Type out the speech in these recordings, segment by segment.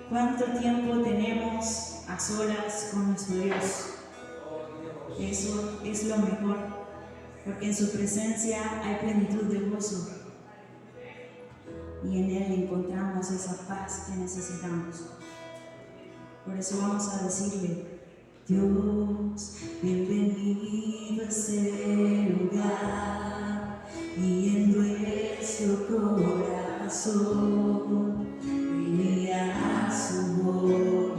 ¿Cuánto tiempo tenemos a solas con nuestro Dios? Eso es lo mejor, porque en su presencia hay plenitud de gozo y en Él encontramos esa paz que necesitamos. Por eso vamos a decirle: Dios, bienvenido a este lugar, y en nuestro corazón brilla su voluntad.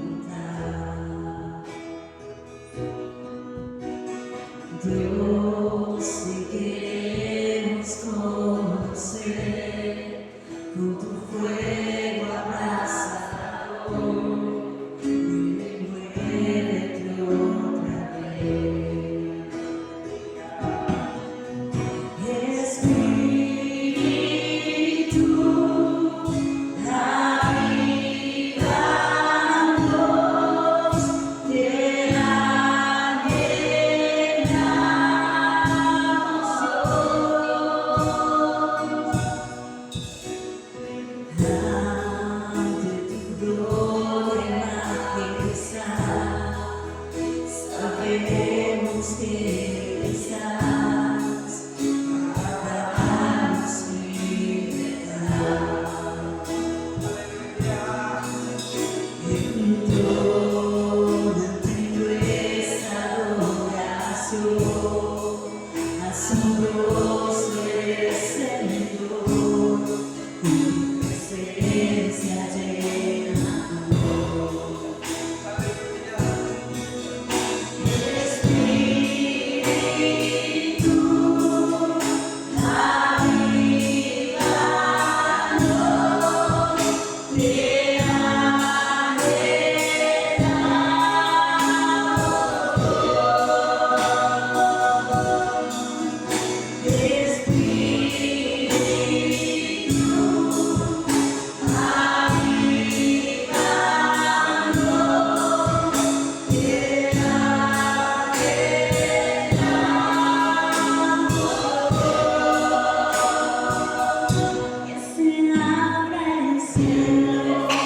Dios, te queremos conocer con tu fuego abrasador. Sabemos que estás para darnos libertad. En toda nuestra adoración, asombroso eres, Señor, tu presencia llena todo. Que se abra el cielo.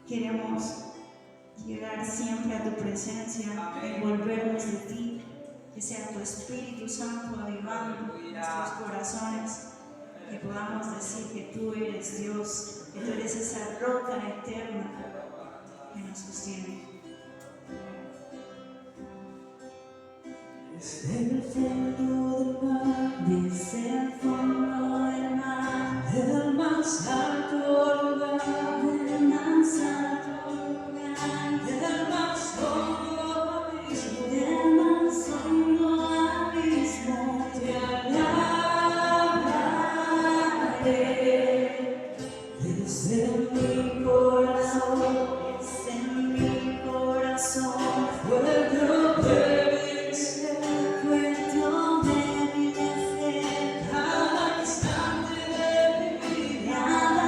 Queremos llegar siempre a tu presencia, envolvernos de ti, que sea tu Espíritu Santo avivando nuestros corazones, que podamos decir que tú eres Dios, que tú eres esa roca eterna que nos sostiene. Desde el fondo del mar, desde el fondo del mar, del más alto lugar, del más alto lugar, del más hondo abismo, del más hondo abismo, te alabaré. Desde mi corazón, fuerte obedecer, cada instante de mi vida.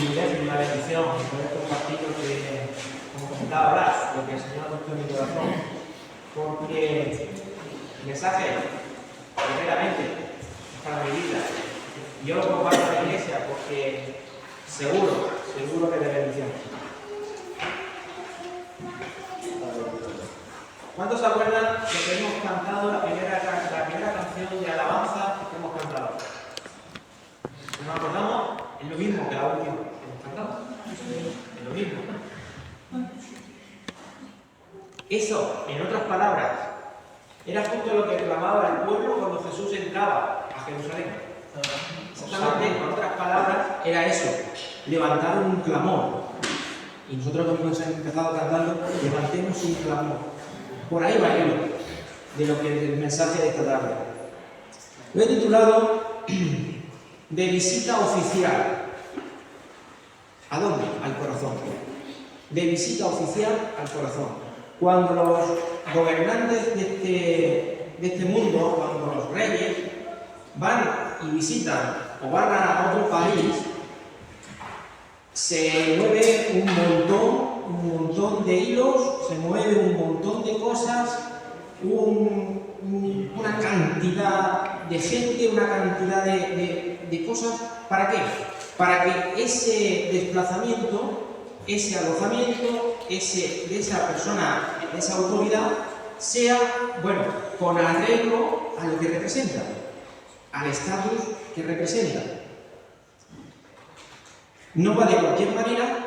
privilegio y una bendición poder compartir lo que, como comentaba Blas, lo que el Señor ha puesto en mi corazón, porque el mensaje, primeramente, es para mi vida. Y yo lo comparto a la iglesia porque seguro que es de bendición. ¿Cuántos se acuerdan de que hemos cantado la primera canción de alabanza que hemos cantado? Si nos acordamos, es lo mismo que la última que hemos cantado. Es lo mismo. Eso, en otras palabras, era justo lo que clamaba el pueblo cuando Jesús entraba a Jerusalén. Exactamente, en otras palabras, era eso, levantar un clamor. Y nosotros hemos empezado cantando, levantemos un clamor. Por ahí va el hilo de lo que es el mensaje de esta tarde. Lo he titulado de visita oficial. ¿A dónde? Al corazón. De visita oficial al corazón. Cuando los gobernantes de este mundo, cuando los reyes van y visitan o van a otro país, se mueve un montón de hilos, se mueve un montón de cosas, una cantidad de gente, una cantidad de cosas. ¿Para qué? Para que ese desplazamiento, ese alojamiento, de esa persona, de esa autoridad, sea, bueno, con arreglo a lo que representa, al estatus que representa. No va de cualquier manera,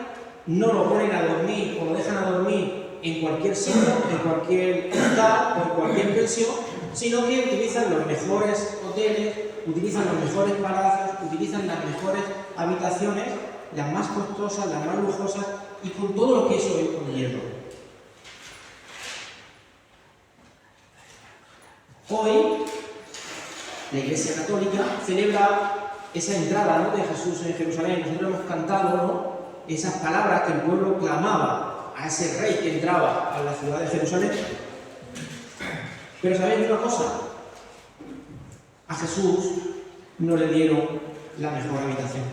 no lo ponen a dormir o lo dejan a dormir en cualquier sitio, en cualquier hostal o en cualquier pensión, sino que utilizan los mejores hoteles, utilizan los mejores palacios, utilizan las mejores habitaciones, las más costosas, las más lujosas y con todo lo que eso conlleva. Hoy, la Iglesia Católica celebra esa entrada, ¿no?, de Jesús en Jerusalén. Nosotros hemos cantado, ¿no?, esas palabras que el pueblo clamaba a ese rey que entraba a la ciudad de Jerusalén. Pero ¿sabéis una cosa? A Jesús no le dieron la mejor habitación.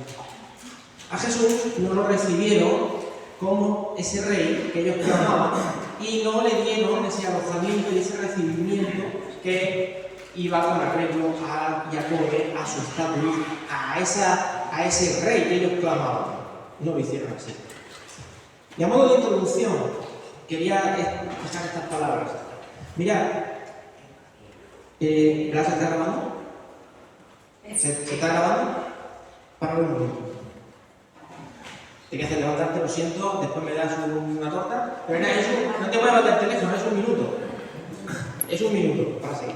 A Jesús no lo recibieron como ese rey que ellos clamaban y no le dieron ese alojamiento y ese recibimiento que iba con arreglo y acorde a su estatus, a ese rey que ellos clamaban. No lo hicieron así. Y a modo de introducción, quería dejar estas palabras. Mirad, ¿Blas se está grabando? ¿Se está grabando? Para un momento. Te que hacer levantarte, lo siento, después me das una torta. Pero nada, no te voy a levantar el teléfono, es un minuto. Es un minuto para seguir.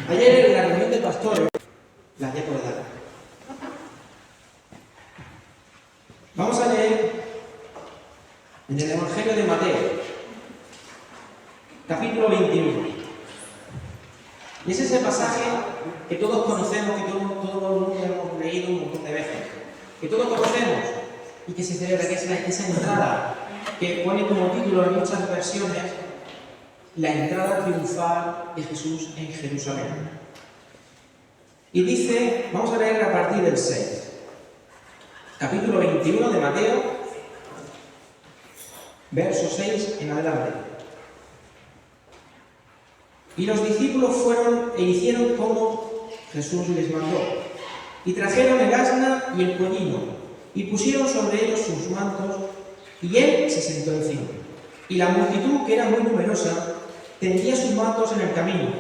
Ayer en la reunión del pastor, las ya puedo dar. Vamos a leer en el Evangelio de Mateo, capítulo 21. Y es ese pasaje que todos conocemos, que todo el mundo hemos leído un montón de veces, que todos conocemos y que se celebra, que es esa entrada que pone como título en muchas versiones la entrada triunfal de Jesús en Jerusalén. Y dice, vamos a leer a partir del 6, capítulo 21 de Mateo, verso 6 en adelante. Y los discípulos fueron e hicieron como Jesús les mandó, y trajeron el asna y el pollino, y pusieron sobre ellos sus mantos, y él se sentó encima. Y la multitud, que era muy numerosa, tendía sus mantos en el camino.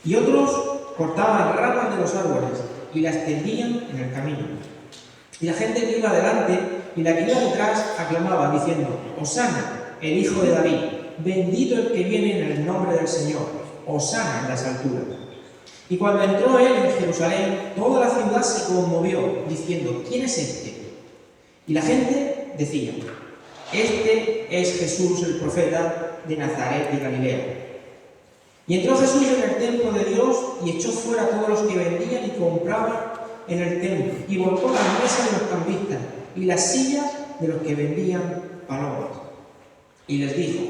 Y otros cortaban ramas de los árboles y las tendían en el camino. Y la gente que iba delante y la que iba detrás aclamaba diciendo: Hosana, el hijo de David, bendito el que viene en el nombre del Señor, Hosana en las alturas. Y cuando entró él en Jerusalén, toda la ciudad se conmovió, diciendo: ¿Quién es este? Y la gente decía: Este es Jesús el profeta de Nazaret de Galilea. Y entró Jesús en el templo de Dios y echó fuera a todos los que vendían y compraban en el templo, y volcó las mesas de los cambistas y las sillas de los que vendían palomas. Y les dijo: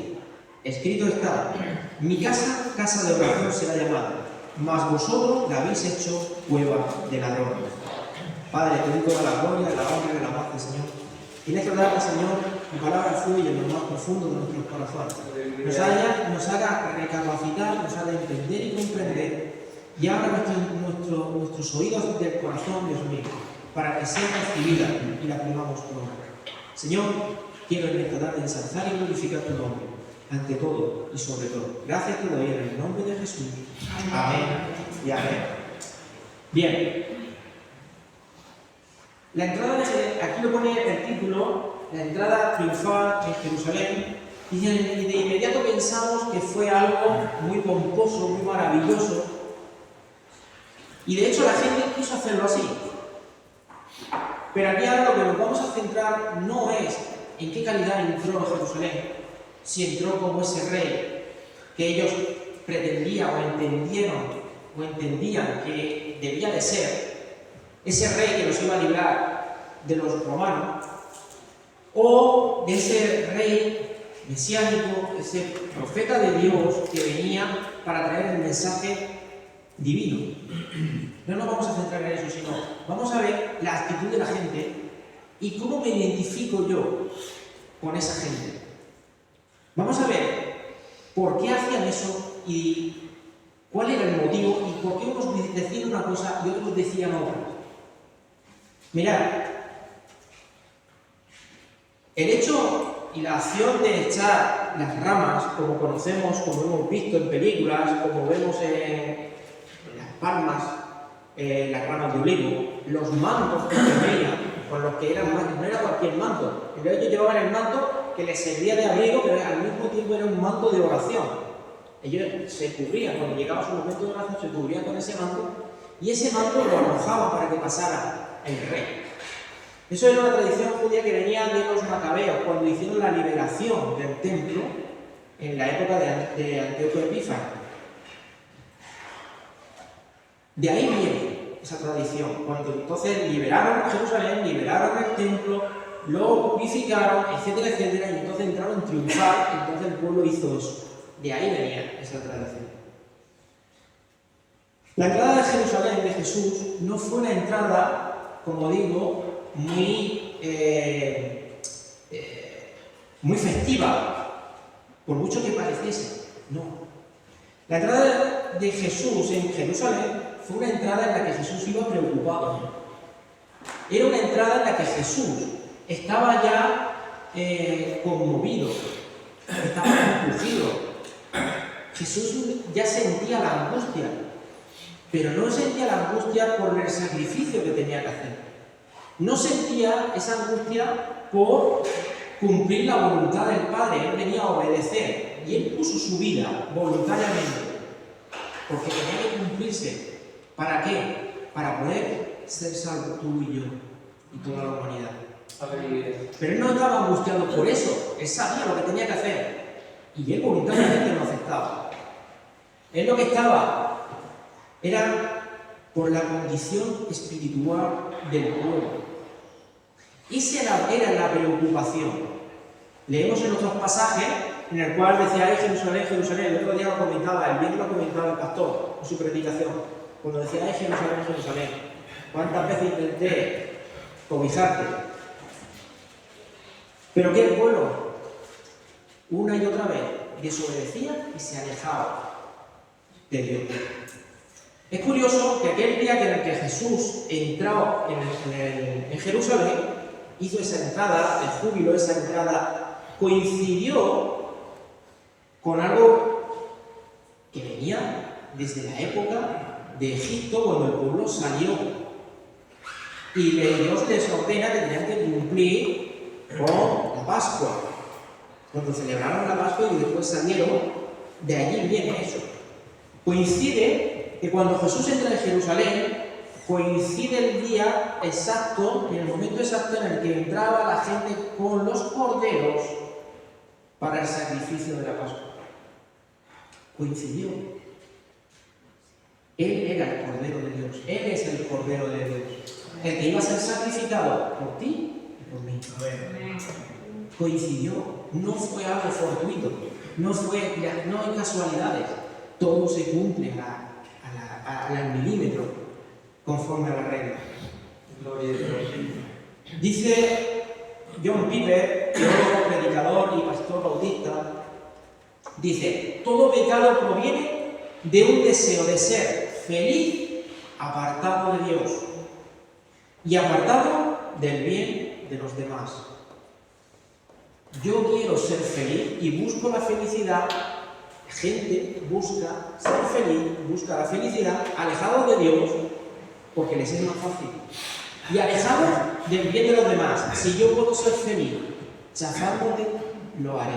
escrito está, mi casa, casa de oración será llamada, mas vosotros la habéis hecho cueva de ladrones. Padre, te doy toda la gloria, la honra y la alabanza, Señor. Tienes que darle, Señor, tu palabra fluye en lo más profundo de nuestros corazones. Nos haga recapacitar, nos haga entender y comprender. Y abra nuestros oídos del corazón, Dios mío, para que sea recibida y la primamos por obra. Señor, quiero en esta tarde ensalzar y glorificar tu nombre, ante todo y sobre todo. Gracias te doy en el nombre de Jesús. Amén y amén. Bien. La entrada aquí lo pone el título, la entrada triunfal en Jerusalén, y de inmediato pensamos que fue algo muy pomposo, muy maravilloso, y de hecho la gente quiso hacerlo así. Pero aquí ahora lo que nos vamos a centrar no es en qué calidad entró en Jerusalén, si entró como ese rey que ellos pretendían o entendían que debía de ser, ese rey que nos iba a librar de los romanos, o de ese rey mesiánico, ese profeta de Dios que venía para traer el mensaje divino. No nos vamos a centrar en eso, sino vamos a ver la actitud de la gente y cómo me identifico yo con esa gente. Vamos a ver por qué hacían eso y cuál era el motivo y por qué unos decían una cosa y otros decían otra. Mirad, el hecho y la acción de echar las ramas, como conocemos, como hemos visto en películas, como vemos en las palmas, las ramas de olivo, los mantos que veían, con los que eran más, no era cualquier manto. Ellos llevaban el manto que les servía de abrigo, pero al mismo tiempo era un manto de oración. Ellos se cubrían, cuando llegaba su momento de oración, se cubrían con ese manto, y ese manto lo arrojaban para que pasara el rey. Eso era una tradición judía que venía de los macabeos, cuando hicieron la liberación del templo en la época de Antíoco Epífanes. De ahí viene esa tradición. Cuando entonces liberaron Jerusalén, liberaron el templo, lo purificaron, etcétera, etcétera, y entonces entraron en triunfar, entonces el pueblo hizo eso. De ahí venía esa tradición. La entrada de Jerusalén de Jesús no fue una entrada, como digo, muy festiva, por mucho que pareciese. No. La entrada de Jesús en Jerusalén fue una entrada en la que Jesús iba preocupado. Era una entrada en la que Jesús estaba ya conmovido, estaba compungido. Jesús ya sentía la angustia, pero no sentía la angustia por el sacrificio que tenía que hacer. No sentía esa angustia por cumplir la voluntad del Padre. Él venía a obedecer y él puso su vida voluntariamente porque tenía que cumplirse. ¿Para qué? Para poder ser salvo tú y yo y toda la humanidad. Pero él no estaba angustiado por eso. Él sabía lo que tenía que hacer y él voluntariamente lo aceptaba. Él lo que estaba era por la condición espiritual del pueblo. Esa era la preocupación. Leemos en otros pasajes en el cual decía: ¡ay, Jerusalén, Jerusalén! El otro día lo comentaba, el viernes lo comentaba el pastor en su predicación, cuando decía: ¡ay, Jerusalén, Jerusalén! ¿Cuántas veces intenté cobijarte? Pero que el pueblo, una y otra vez, desobedecía y se alejaba de Dios. Es curioso que aquel día en el que Jesús entró en Jerusalén, hizo esa entrada de júbilo, esa entrada coincidió con algo que venía desde la época de Egipto, cuando el pueblo salió. Y Dios les ordena que tenían que cumplir con la Pascua. Cuando celebraron la Pascua y después salieron, de allí viene eso. Coincide que cuando Jesús entra en Jerusalén, coincide el día exacto, en el momento exacto en el que entraba la gente con los corderos para el sacrificio de la Pascua. Coincidió. Él era el Cordero de Dios. Él es el Cordero de Dios. El que iba a ser sacrificado por ti y por mí. Coincidió. No fue algo fortuito. No hay casualidades. Todo se cumple al milímetro conforme a la regla. Dice John Piper, teólogo, predicador y pastor bautista, dice: todo pecado proviene de un deseo de ser feliz apartado de Dios y apartado del bien de los demás. Yo quiero ser feliz y busco la felicidad. La gente busca ser feliz, busca la felicidad alejado de Dios porque les es más fácil. Y alejado del bien de los demás. Si yo puedo ser feliz chafándote, lo haré.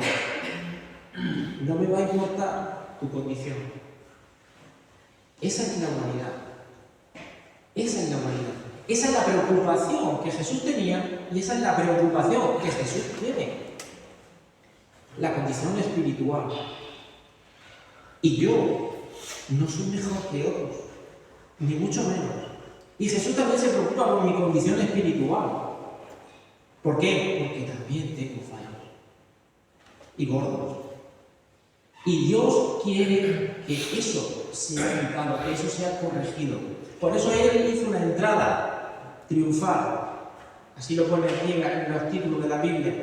No me va a importar tu condición. Esa es la humanidad. Esa es la humanidad. Esa es la preocupación que Jesús tenía y esa es la preocupación que Jesús tiene. La condición espiritual. Y yo no soy mejor que otros, ni mucho menos. Y Jesús también se preocupa por mi condición espiritual. ¿Por qué? Porque también tengo fallos y gordos. Y Dios quiere que eso sea quitado, que eso sea corregido. Por eso Él hizo una entrada triunfal. Así lo pone aquí en los títulos de la Biblia.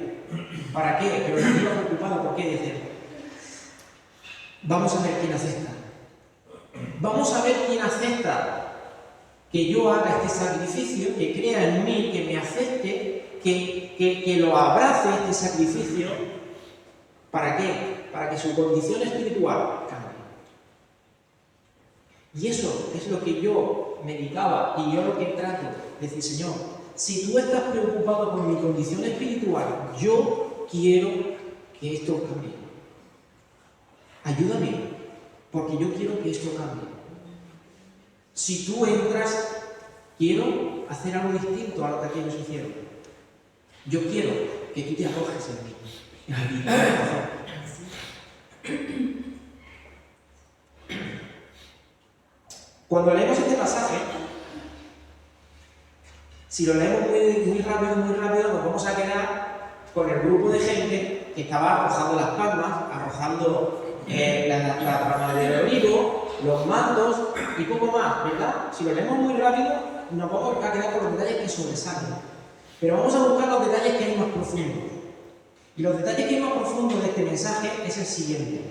¿Para qué? Pero nos iba preocupado. ¿Por qué? Dice: vamos a ver quién acepta. Vamos a ver quién acepta que yo haga este sacrificio, que crea en mí, que me acepte, que lo abrace este sacrificio. ¿Para qué? Para que su condición espiritual cambie. Y eso es lo que yo meditaba y yo lo que trato de decir: Señor, si tú estás preocupado por mi condición espiritual, yo quiero que esto cambie. Ayúdame, porque yo quiero que esto cambie. Si tú entras, quiero hacer algo distinto a lo que aquellos hicieron. Yo quiero que tú te arrojes en mí. En mi corazón. Cuando leemos este pasaje, si lo leemos muy rápido, nos vamos a quedar con el grupo de gente que estaba arrojando las palmas, arrojando la rama de olivo, los mantos y poco más, ¿verdad? Si lo leemos muy rápido, nos vamos a quedar con los detalles que sobresalen. Pero vamos a buscar los detalles que hay más profundos. Y los detalles que hay más profundos de este mensaje es el siguiente.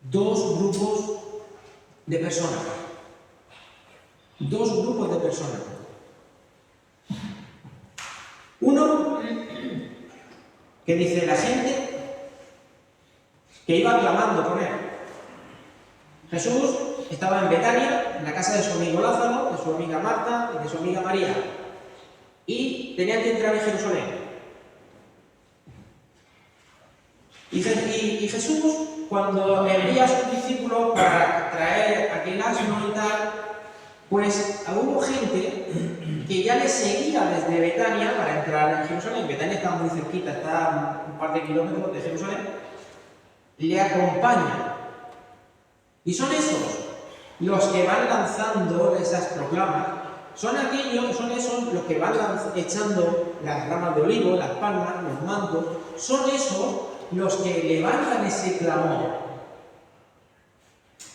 Dos grupos de personas. Dos grupos de personas. Uno que dice la gente que iba clamando por él. Jesús estaba en Betania, en la casa de su amigo Lázaro, de su amiga Marta y de su amiga María. Y tenían que entrar en Jerusalén. Y Jesús, cuando envía a sus discípulos para traer aquel asno y tal, pues hubo gente que ya le seguía desde Betania para entrar en Jerusalén. Betania estaba muy cerquita, está a un par de kilómetros de Jerusalén. Le acompañan. Y son esos los que van lanzando esas proclamas. Son esos los que van echando las ramas de olivo, las palmas, los mantos. Son esos los que levantan ese clamor.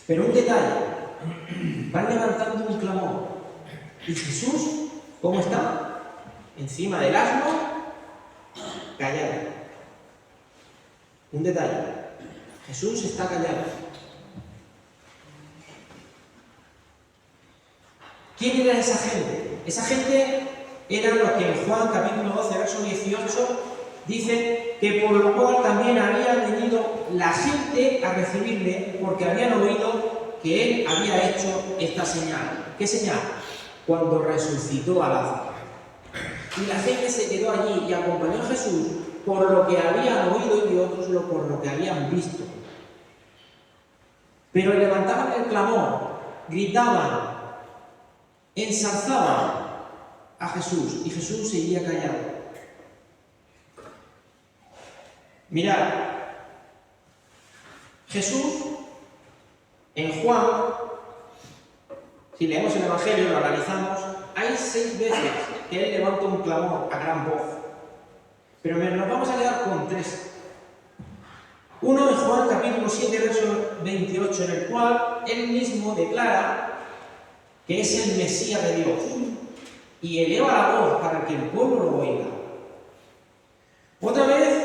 Pero un detalle, van levantando un clamor. ¿Y Jesús cómo está? Encima del asno, callado. Un detalle, Jesús está callado. ¿Quién era esa gente? Esa gente eran los que en Juan capítulo 12, verso 18, dice que por lo cual también había venido la gente a recibirle porque habían oído que él había hecho esta señal. ¿Qué señal? Cuando resucitó a Lázaro. Y la gente se quedó allí y acompañó a Jesús por lo que habían oído y otros por lo que habían visto. Pero levantaban el clamor, gritaban, ensalzaban a Jesús y Jesús seguía callado. Mirad, Jesús en Juan, si leemos el Evangelio y lo analizamos, hay 6 veces que él levanta un clamor a gran voz, pero nos vamos a quedar con 3. Uno en Juan capítulo 7, verso 28, en el cual él mismo declara que es el Mesías de Dios y eleva la voz para que el pueblo lo oiga. Otra vez,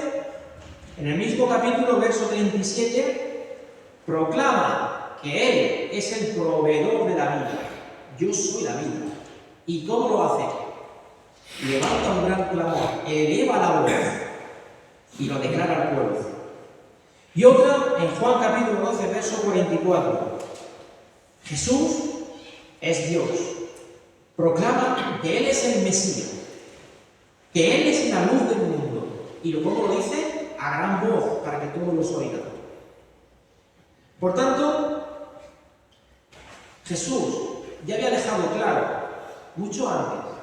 en el mismo capítulo, verso 37, proclama que él es el proveedor de la vida. Yo soy la vida. ¿Y cómo lo hace? Levanta un gran clamor, eleva la voz y lo declara al pueblo. Y otra en Juan capítulo 12, verso 44. Jesús es Dios. Proclama que Él es el Mesías, que Él es la luz del mundo. Y luego lo dice a gran voz para que todos los oigan. Por tanto, Jesús ya había dejado claro, mucho antes,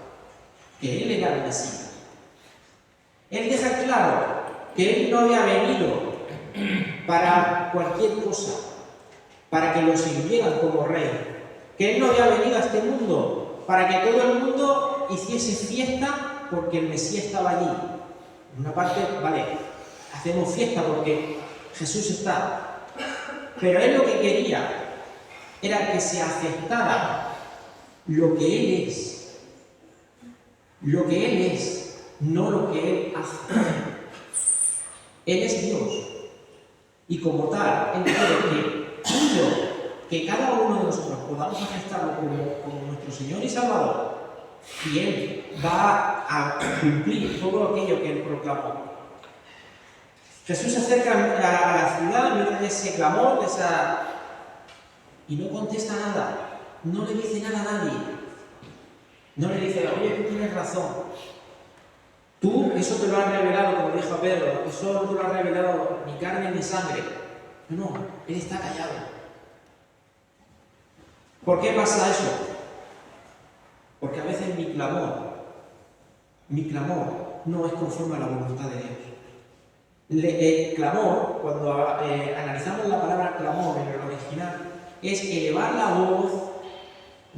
que Él era el Mesías. Él deja claro que Él no había venido para cualquier cosa, para que lo sirvieran como rey, que Él no había venido a este mundo para que todo el mundo hiciese fiesta porque el Mesías estaba allí. En una parte, vale, hacemos fiesta porque Jesús está, pero Él lo que quería era que se aceptara lo que Él es, no lo que Él hace. Él es Dios. Y como tal, Él quiere que cada uno de nosotros podamos aceptarlo como nuestro Señor y Salvador, y Él va a cumplir todo aquello que Él proclamó. Jesús se acerca a la ciudad en medio de ese clamor, y no contesta nada, no le dice nada a nadie. No le dice, oye, tú tienes razón. Tú, eso te lo has revelado, como dijo a Pedro, eso no te lo ha revelado ni carne ni sangre. No, Él está callado. ¿Por qué pasa eso? Porque a veces mi clamor no es conforme a la voluntad de Dios. El clamor, cuando analizamos la palabra clamor en el original, es elevar la voz,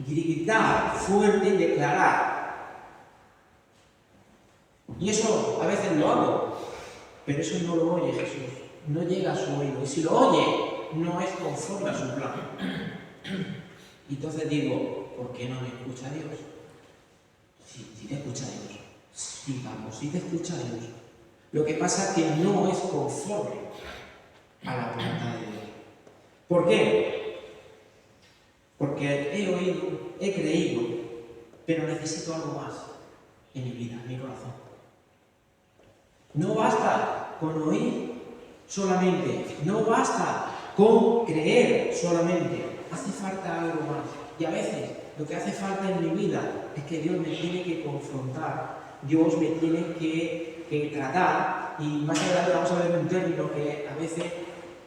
gritar fuerte y declarar. Y eso a veces lo hago, pero eso no lo oye Jesús, no llega a su oído. Y si lo oye, no es conforme a su plan. Y entonces digo, ¿por qué no me escucha Dios? Si te escucha Dios. Sí, vamos, si te escucha Dios. Lo que pasa es que no es conforme a la voluntad de Dios. ¿Por qué? Porque he oído, he creído, pero necesito algo más en mi vida, en mi corazón. No basta con oír solamente, no basta con creer solamente, hace falta algo más. Y a veces lo que hace falta en mi vida es que Dios me tiene que confrontar, Dios me tiene que tratar, y más adelante vamos a ver un término que a veces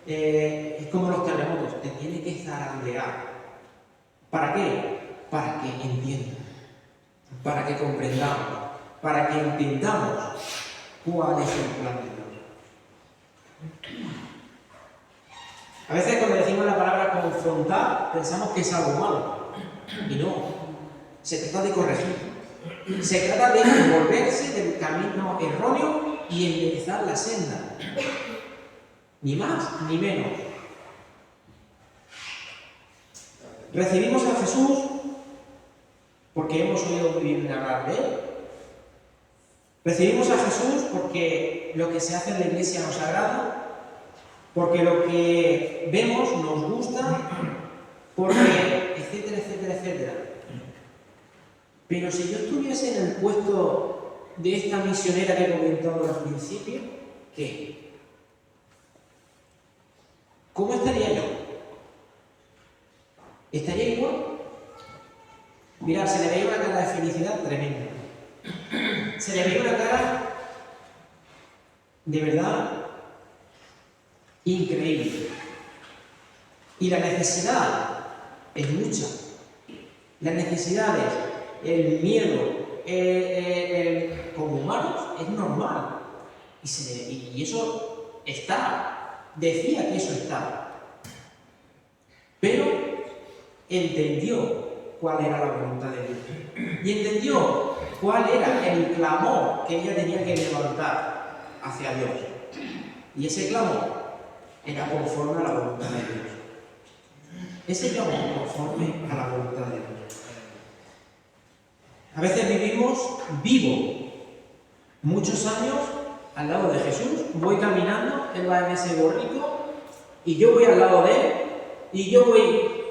es como los terremotos, te tiene que zarandear. ¿Para qué? Para que entiendas, para que comprendamos, para que entendamos cuál es el plan de Dios. A veces cuando decimos la palabra confrontar, pensamos que es algo malo. Y no. Se trata de corregir. Se trata de volverse del camino erróneo y enderezar la senda. Ni más ni menos. Recibimos a Jesús porque hemos oído muy bien hablar de Él. Recibimos a Jesús porque lo que se hace en la iglesia nos agrada, porque lo que vemos nos gusta, porque etcétera, etcétera, etcétera. Pero si yo estuviese en el puesto de esta misionera que he comentado al principio, ¿qué? ¿Cómo estaría yo? ¿Estaría igual? Mirad, se le veía una cara de felicidad tremenda. Se le veía una cara de verdad increíble. Y la necesidad es mucha. Las necesidades, el miedo, como humanos, es normal. Y eso está. Decía que eso está. Pero entendió cuál era la voluntad de Dios. Y entendió cuál era el clamor que ella tenía que levantar hacia Dios. Y ese clamor era conforme a la voluntad de Dios. Ese clamor conforme a la voluntad de Dios. A veces vivo muchos años al lado de Jesús, voy caminando, Él va en ese borrico, y yo voy al lado de Él, y yo voy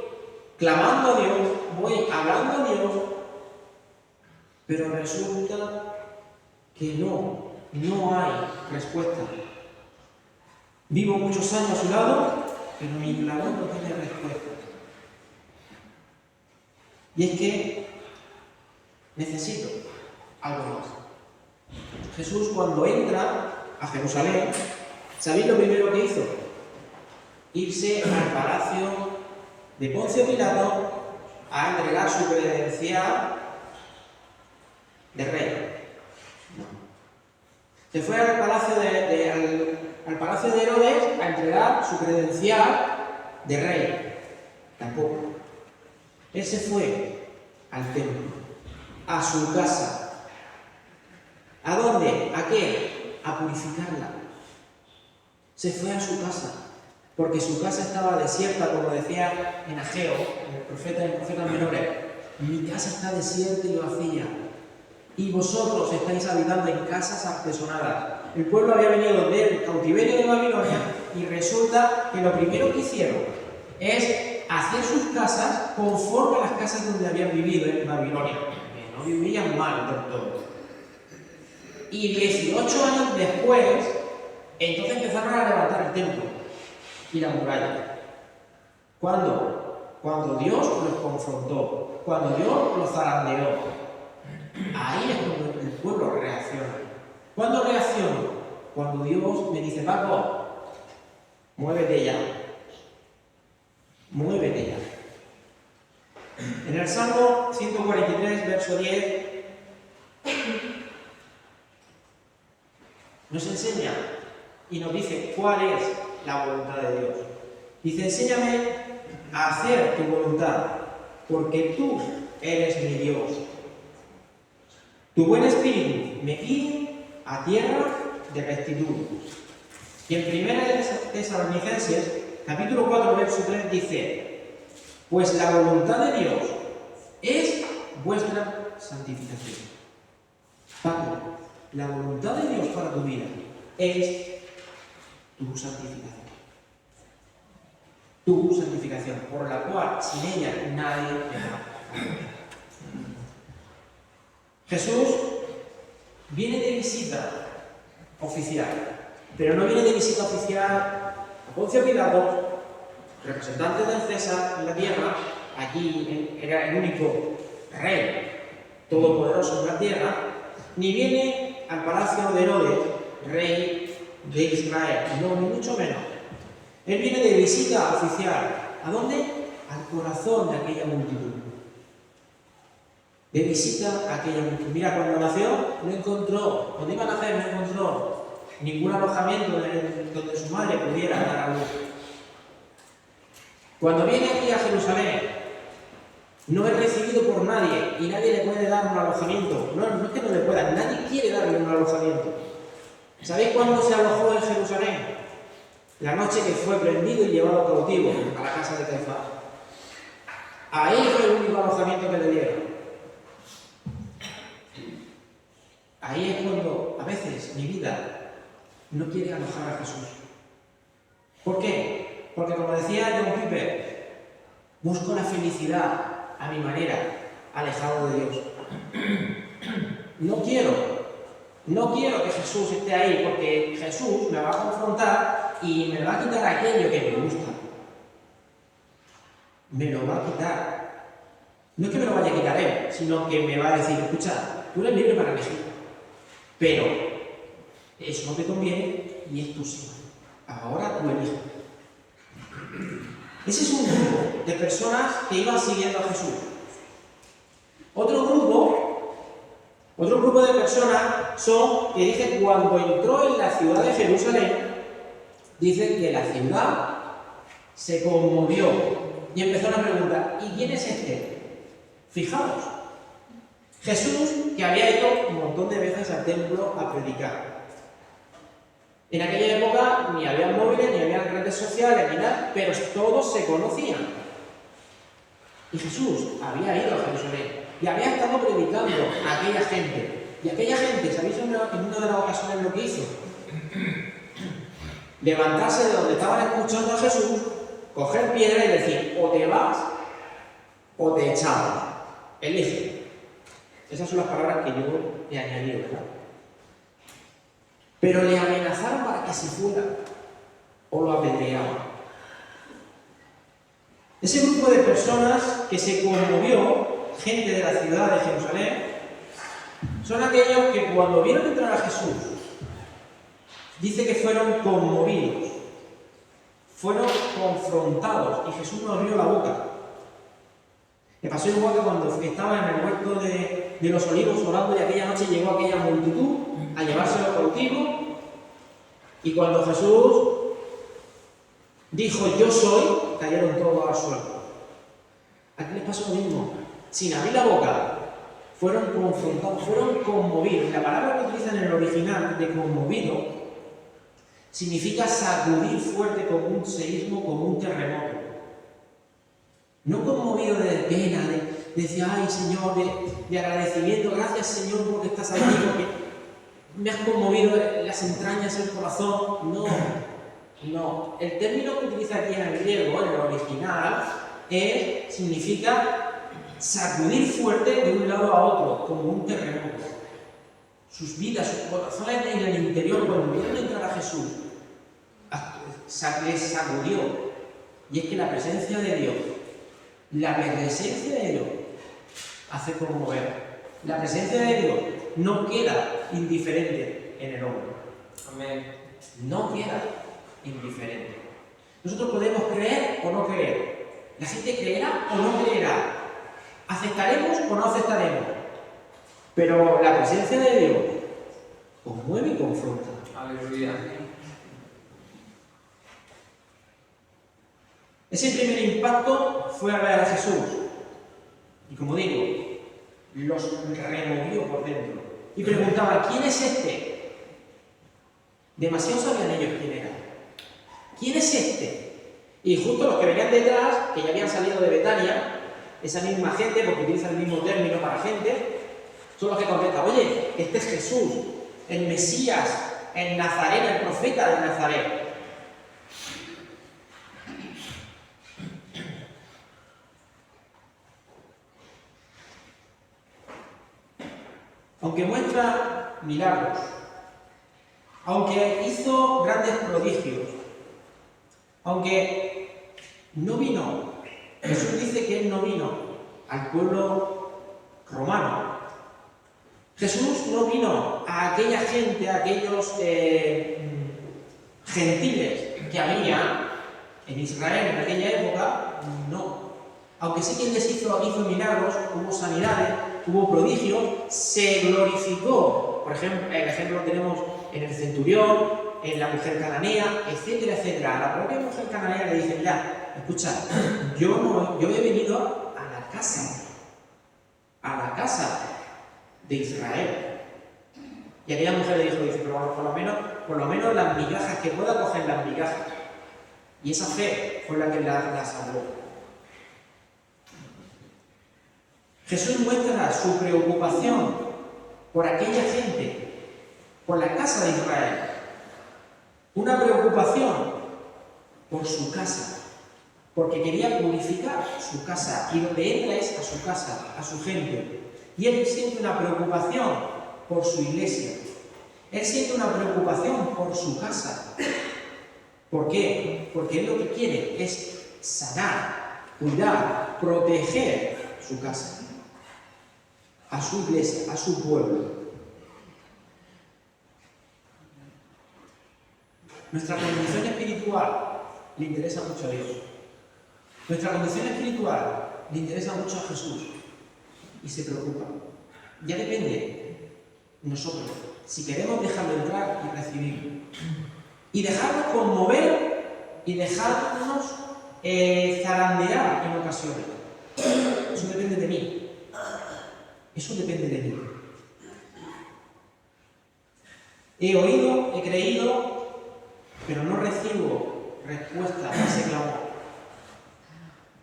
clamando a Dios, voy hablando a Dios, pero resulta que no hay respuesta. Vivo muchos años a su lado, pero mi clamor no tiene respuesta. Y es que necesito algo más. Jesús, cuando entra a Jerusalén, ¿sabéis lo primero que hizo? Irse al palacio de Poncio Pilato a entregar su credencial de rey. Se fue al palacio al palacio de Herodes a entregar su credencial de rey. Tampoco. Él se fue al templo, a su casa. ¿A dónde? ¿A qué? A purificarla. Se fue a su casa, porque su casa estaba desierta, como decía en Ageo, el profeta menores. Mi casa está desierta y vacía, y vosotros estáis habitando en casas artesonadas. El pueblo había venido del cautiverio de Babilonia, y resulta que lo primero que hicieron es hacer sus casas conforme a las casas donde habían vivido en Babilonia, que no vivían mal del todo. Y 18 años después, entonces empezaron a levantar el templo y la muralla. ¿Cuándo? Cuando Dios los confrontó, cuando Dios los zarandeó. Ahí es cuando el pueblo reacciona. ¿Cuándo reacciono? Cuando Dios me dice, Paco, muévete ya. Muévete ya. En el Salmo 143, verso 10, nos enseña y nos dice cuál es la voluntad de Dios. Dice, enséñame a hacer tu voluntad, porque tú eres mi Dios. Tu buen espíritu me guíe a tierra de rectitud. Y en 1 Tesalonicenses, capítulo 4, verso 3, dice, pues la voluntad de Dios es vuestra santificación. Paco, la voluntad de Dios para tu vida es tu santificación. Tu santificación, por la cual sin ella nadie verá. Jesús viene de visita oficial, pero no viene de visita oficial a Poncio Pilato, representante del César en la tierra. Allí era el único rey todopoderoso en la tierra, ni viene al palacio de Herodes, rey de Israel, no, ni mucho menos. Él viene de visita oficial. ¿A dónde? Al corazón de aquella multitud. De visita a aquella multitud. Mira, cuando nació, no encontró, cuando iba a nacer, no encontró ningún alojamiento donde su madre pudiera dar a luz. Cuando viene aquí a Jerusalén, no es recibido por nadie y nadie le puede dar un alojamiento. No es que no le pueda, nadie quiere darle un alojamiento. ¿Sabéis cuándo se alojó en Jerusalén? La noche que fue prendido y llevado cautivo a la casa de Caifás. Ahí fue el único alojamiento que le dieron. Ahí es cuando a veces mi vida no quiere alojar a Jesús. ¿Por qué? Porque como decía John Piper, busco la felicidad a mi manera, alejado de Dios. No quiero que Jesús esté ahí, porque Jesús me va a confrontar y me va a quitar aquello que me gusta. me lo va a quitar. No es que me lo vaya a quitar él, sino que me va a decir, escucha, tú eres libre para elegir, pero eso no te conviene y es tu sí. Ahora tú eliges. Ese es un grupo de personas que iban siguiendo a Jesús. Otro grupo de personas son que dice cuando entró en la ciudad de Jerusalén, dice que la ciudad se conmovió y empezó a preguntar, ¿y quién es este? Fijaos, Jesús que había ido un montón de veces al templo a predicar. En aquella época ni había móviles, ni había redes sociales, ni nada, pero todos se conocían. Y Jesús había ido a Jerusalén y había estado predicando a aquella gente. Y aquella gente, ¿sabéis en una de las ocasiones lo que hizo? Levantarse de donde estaban escuchando a Jesús, coger piedra y decir, o te vas o te echamos. Elige. Esas son las palabras que yo he añadido, ¿verdad? Pero le amenazaron para que se fuera o lo apedreaban. Ese grupo de personas que se conmovió, gente de la ciudad de Jerusalén, son aquellos que cuando vieron entrar a Jesús, dice que fueron conmovidos, fueron confrontados y Jesús no abrió la boca. Me pasó igual que cuando estaba en el huerto de los Olivos orando y aquella noche llegó aquella multitud a llevárselo cautivo y cuando Jesús dijo yo soy, cayeron todos al suelo. Aquí les pasó lo mismo, sin abrir la boca, fueron confrontados, fueron conmovidos. La palabra que utilizan en el original de conmovido significa sacudir fuerte como un seísmo, como un terremoto. No conmovido de pena, de decir, ay Señor, de agradecimiento, gracias Señor porque estás aquí, porque me has conmovido las entrañas, el corazón. No. El término que utiliza aquí en el griego, en el original, significa sacudir fuerte de un lado a otro, como un terremoto. Sus vidas, sus corazones en el interior, cuando vieron entrar a Jesús, les sacudió. Y es que la presencia de Dios hace conmover. La presencia de Dios no queda indiferente en el hombre. Amén. No queda indiferente. Nosotros podemos creer o no creer. La gente creerá o no creerá. ¿Aceptaremos o no aceptaremos? Pero la presencia de Dios conmueve y confronta. Aleluya. Ese primer impacto fue al ver a Jesús. Y como digo, los removió por dentro. Y preguntaba, ¿quién es este? Demasiado sabían ellos quién era. ¿Quién es este? Y justo los que venían detrás, que ya habían salido de Betania, esa misma gente, porque utiliza el mismo término para gente, son los que contestan, oye, este es Jesús, el Mesías, el Nazareno, el profeta de Nazaret. Aunque muestra milagros, aunque hizo grandes prodigios, aunque no vino, Jesús dice que Él no vino al pueblo romano. Jesús no vino a aquella gente, a aquellos gentiles que había en Israel en aquella época, no. Aunque sí que les hizo milagros, hubo sanidades, hubo prodigios, se glorificó. Por ejemplo, el ejemplo lo tenemos en el centurión, en la mujer cananea, etcétera, etcétera. A la propia mujer cananea le dice, mira, escucha, yo he venido a la casa de Israel. Y aquella mujer le dijo, pero por lo menos las migajas, que pueda coger las migajas. Y esa fe fue la que la salvó. Jesús muestra su preocupación por aquella gente, por la casa de Israel. Una preocupación por su casa, porque quería purificar su casa, y donde entra es a su casa, a su gente. Y Él siente una preocupación por su iglesia. Él siente una preocupación por su casa. ¿Por qué? Porque Él lo que quiere es sanar cuidar, proteger su casa, a su iglesia, a su pueblo. Nuestra condición espiritual le interesa mucho a Dios. Nuestra condición espiritual le interesa mucho a Jesús y se preocupa. Ya depende de nosotros si queremos dejarlo entrar y recibirlo. Y dejarnos conmover y dejarnos zarandear en ocasiones. Eso depende de mí. Eso depende de mí. He oído, he creído, pero no recibo respuesta a ese clamor.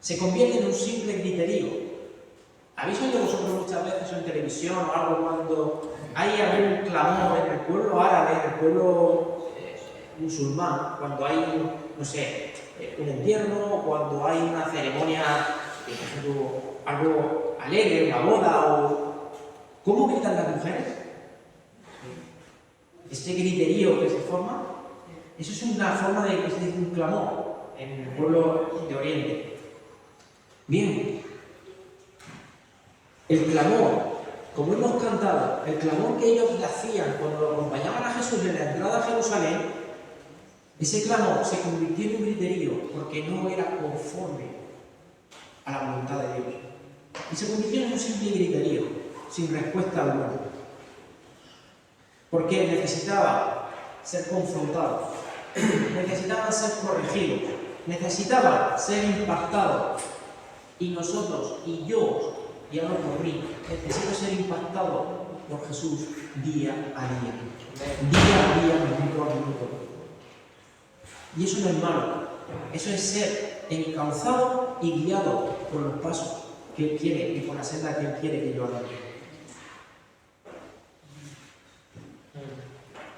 Se convierte en un simple griterío. ¿Habéis oído vosotros muchas veces en televisión o algo cuando hay algún clamor en el pueblo árabe, en el pueblo musulmán, cuando hay, no sé, un entierro, o cuando hay una ceremonia, por ejemplo, algo alegre, una boda, o cómo gritan las mujeres? Este griterío que se forma, eso es una forma de un clamor en el pueblo de Oriente. Bien, el clamor, como hemos cantado, el clamor que ellos hacían cuando acompañaban a Jesús en la entrada a Jerusalén, ese clamor se convirtió en un griterío porque no era conforme a la voluntad de Dios. Y se convirtió en un simple griterío, sin respuesta alguna. Porque necesitaba ser confrontado, necesitaban ser corregidos, necesitaban ser impactados. Y nosotros, y yo, y ahora por mí, necesito ser impactado por Jesús día a día, minuto a minuto. Y eso no es malo, eso es ser encauzado y guiado por los pasos que Él quiere y por la senda que Él quiere que yo haga.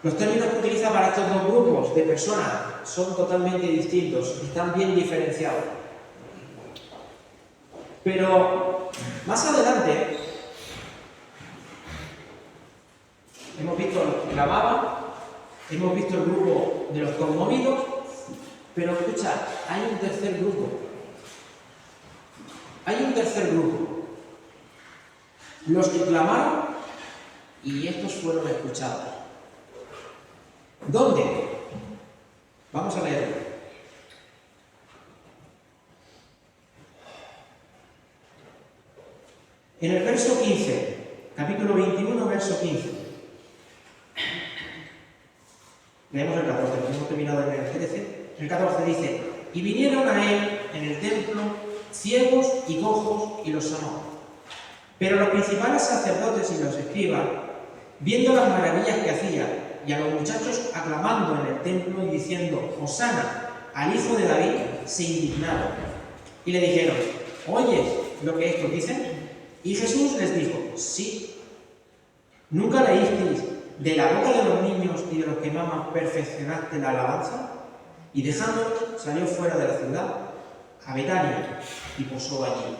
Los términos que utiliza para estos dos grupos de personas son totalmente distintos y están bien diferenciados. Pero más adelante hemos visto a los que clamaban, hemos visto el grupo de los conmovidos, pero escucha, hay un tercer grupo. Hay un tercer grupo. Los que clamaron y estos fueron escuchados. ¿Dónde? Vamos a leerlo. En el verso 15, capítulo 21, verso 15. Leemos el 14, que hemos terminado en el 13. El 14 dice: y vinieron a él en el templo ciegos y cojos y los sanó. Pero los principales sacerdotes y los escribas, viendo las maravillas que hacía, y a los muchachos aclamando en el templo y diciendo: Hosana al hijo de David, se indignaron. Y le dijeron: ¿oyes lo que estos dicen? Y Jesús les dijo: sí. ¿Nunca leísteis de la boca de los niños y de los que maman perfeccionaste la alabanza? Y dejándolos, salió fuera de la ciudad, a Betania, y posó allí.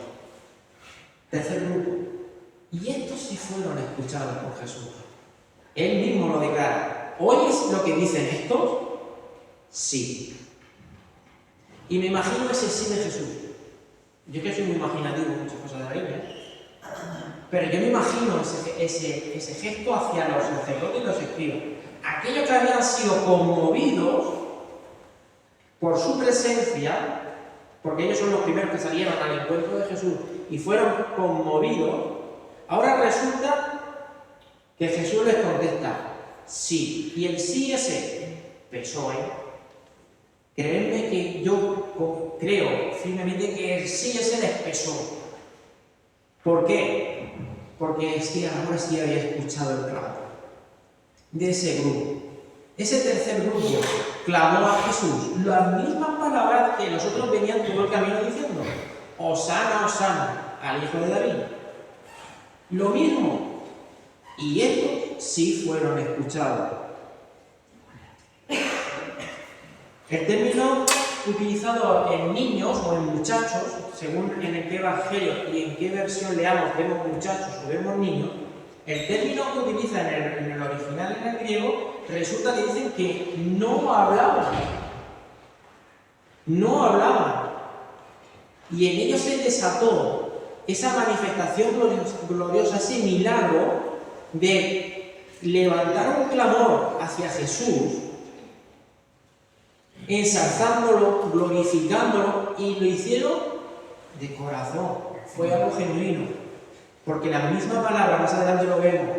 Tercer grupo. Y estos sí fueron escuchados por Jesús. Él mismo lo declara: ¿oyes lo que dicen estos? Sí. Y me imagino ese sí de Jesús. Yo que soy muy imaginativo en muchas cosas de la Biblia, pero yo me imagino ese gesto hacia los sacerdotes y los escribas. Aquellos que habían sido conmovidos por su presencia, porque ellos son los primeros que salieron al encuentro de Jesús y fueron conmovidos, ahora resulta que Jesús les contesta: sí. Y el sí ese pesó, Creedme que yo creo firmemente que el sí ese les pesó. ¿Por qué? Porque es que ahora sí había escuchado el clamor de ese grupo. Ese tercer grupo clamó a Jesús las mismas palabras que los otros venían todo el camino diciendo: Hosana, Hosana al hijo de David. Lo mismo. Y estos sí fueron escuchados. El término utilizado en niños o en muchachos, según en qué evangelio y en qué versión leamos, vemos muchachos o vemos niños, el término que utiliza en el original, en el griego, resulta que dicen que no hablaban. No hablaban. Y en ellos se desató esa manifestación gloriosa, ese milagro de levantar un clamor hacia Jesús, ensalzándolo, glorificándolo, y lo hicieron de corazón. Fue algo genuino, porque la misma palabra, más adelante lo vemos,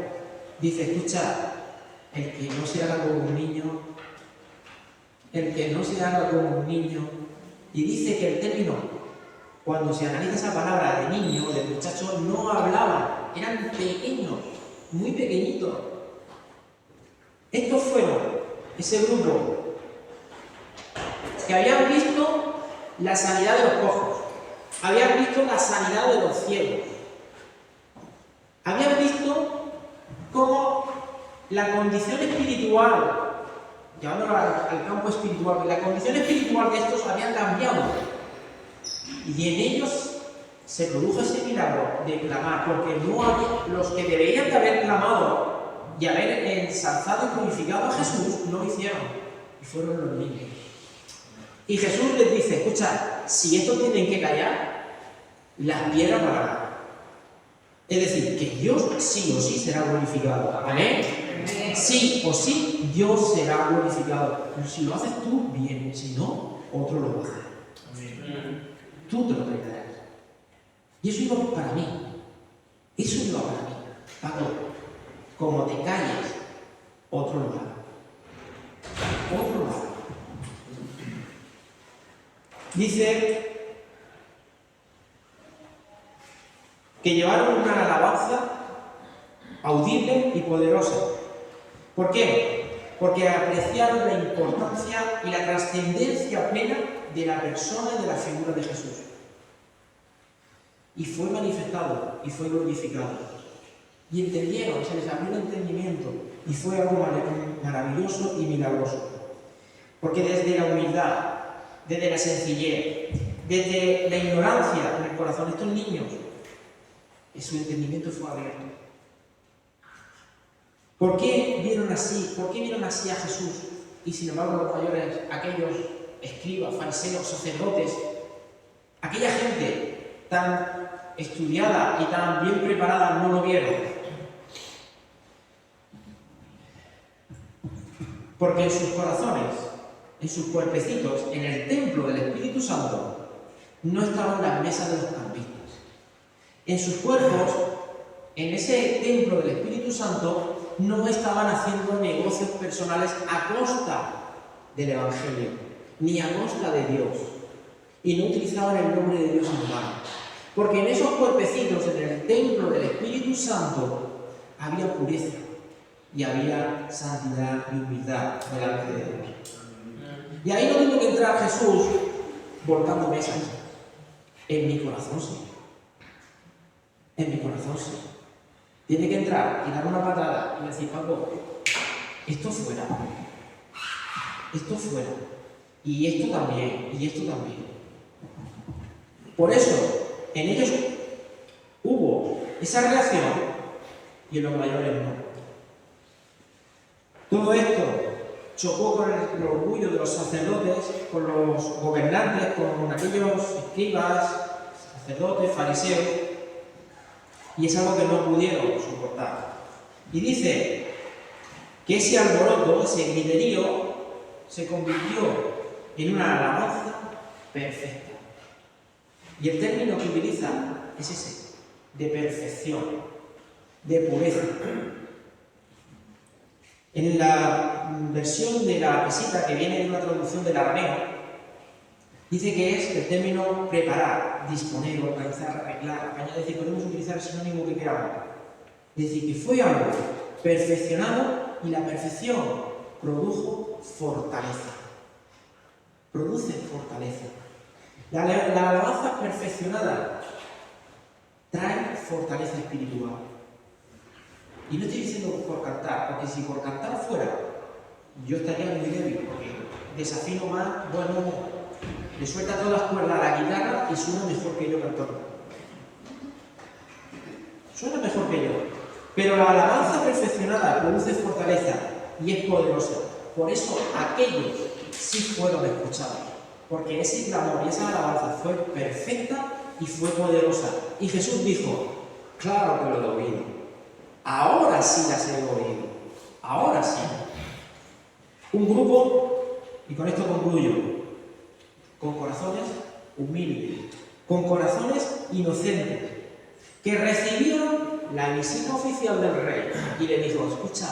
dice: escucha, el que no se haga como un niño, el que no se haga como un niño. Y dice que el término, cuando se analiza esa palabra de niño, de muchacho, no hablaban, eran pequeños, muy pequeñitos. Estos fueron ese grupo que habían visto la sanidad de los cojos, habían visto la sanidad de los ciegos, habían visto cómo la condición espiritual, llevándolo al campo espiritual, la condición espiritual de estos habían cambiado. Y en ellos se produjo ese milagro de clamar, porque no había, los que deberían de haber clamado y haber ensalzado y glorificado a Jesús, no lo hicieron, y fueron los niños. Y Jesús les dice: escucha, si estos tienen que callar, las piedras pararán. Es decir, que Dios sí o sí será glorificado. ¿Amén? Sí o sí, Dios será glorificado. Pero si lo haces tú, bien. Si no, otro lo va a hacer. Tú te lo traerás. Y eso iba para mí. Eso iba para mí. Pablo, como te calles, otro lo hará. Otro lo hará. Dice que llevaron una alabanza audible y poderosa. ¿Por qué? Porque apreciaron la importancia y la trascendencia plena de la persona y de la figura de Jesús. Y fue manifestado y fue glorificado. Y entendieron, se les abrió el entendimiento, y fue algo maravilloso y milagroso. Porque desde la humildad, desde la sencillez, desde la ignorancia en el corazón de estos niños, su entendimiento fue abierto. ¿Por qué vieron así? ¿Por qué vieron así a Jesús? Y sin embargo los mayores, aquellos escribas, fariseos, sacerdotes, aquella gente tan estudiada y tan bien preparada no lo vieron? Porque en sus corazones, en sus cuerpecitos, en el templo del Espíritu Santo, no estaban las mesas de los campistas. En sus cuerpos, en ese templo del Espíritu Santo, no estaban haciendo negocios personales a costa del Evangelio, ni a costa de Dios. Y no utilizaban el nombre de Dios en vano. Porque en esos cuerpecitos, en el templo del Espíritu Santo, había pureza y había santidad y humildad delante de Dios. Y ahí no tuvo que entrar Jesús volcando mesas. En mi corazón sí. En mi corazón sí. Tiene que entrar y dar una patada y decir: Pablo, esto fuera. Esto fuera. Y esto también. Y esto también. Por eso, en ellos hubo esa reacción y en los mayores no. Todo esto chocó con el orgullo de los sacerdotes, con los gobernantes, con aquellos escribas, sacerdotes, fariseos, y es algo que no pudieron soportar. Y dice que ese alboroto, ese griterío, se convirtió en una alabanza perfecta. Y el término que utiliza es ese, de perfección, de pureza. En la versión de la Pesita, que viene de una traducción del arameo, dice que es el término preparar, disponer, organizar, arreglar, apañar. Es decir, podemos utilizar el sinónimo que queramos. Es decir, que fue algo perfeccionado, y la perfección produjo fortaleza. Produce fortaleza. La alabanza perfeccionada trae fortaleza espiritual. Y no estoy diciendo por cantar, porque si por cantar fuera, yo estaría muy débil, porque desafino más, bueno, le suelta todas las cuerdas a la guitarra y suena mejor que yo cantando. Suena mejor que yo. Pero la alabanza perfeccionada produce fortaleza y es poderosa. Por eso aquellos sí fueron escuchados. porque ese clamor y esa alabanza fue perfecta y fue poderosa. Y Jesús dijo, claro que lo he oído, ahora sí las he oído, ahora sí. Un grupo, y con esto concluyo, con corazones humildes, con corazones inocentes, que recibieron la visita oficial del rey y le dijo, escucha,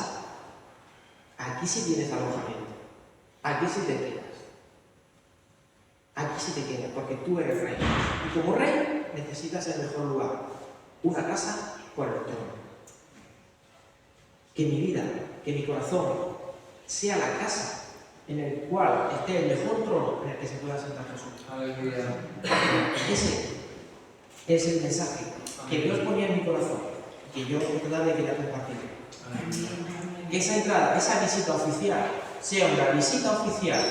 aquí sí tienes alojamiento, aquí sí te quedas, aquí sí te quedas, porque tú eres rey. Y como rey necesitas el mejor lugar, una casa por el trono. Que mi vida, que mi corazón sea la casa en el cual esté el mejor trono en el que se pueda sentar Jesús. Aleluya. Ese es el mensaje que Dios ponía en mi corazón, que yo de quería compartir. Que esa entrada, esa visita oficial, sea una visita oficial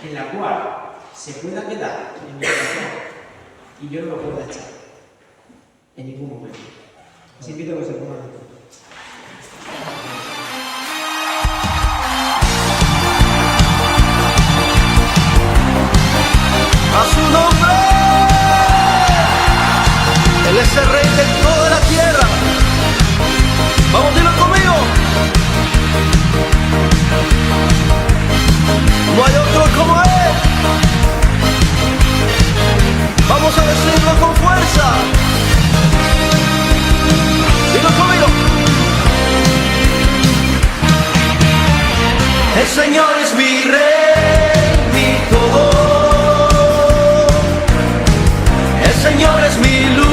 en la cual se pueda quedar en mi corazón y yo no lo pueda echar en ningún momento. Os invito a que se pongan de pie. A su nombre, Él es el Rey de toda la tierra. Vamos, dilo conmigo. No hay otro como Él. Vamos a decirlo con fuerza. Dilo conmigo. El Señor es mi Rey, mi todo. El Señor es mi luz.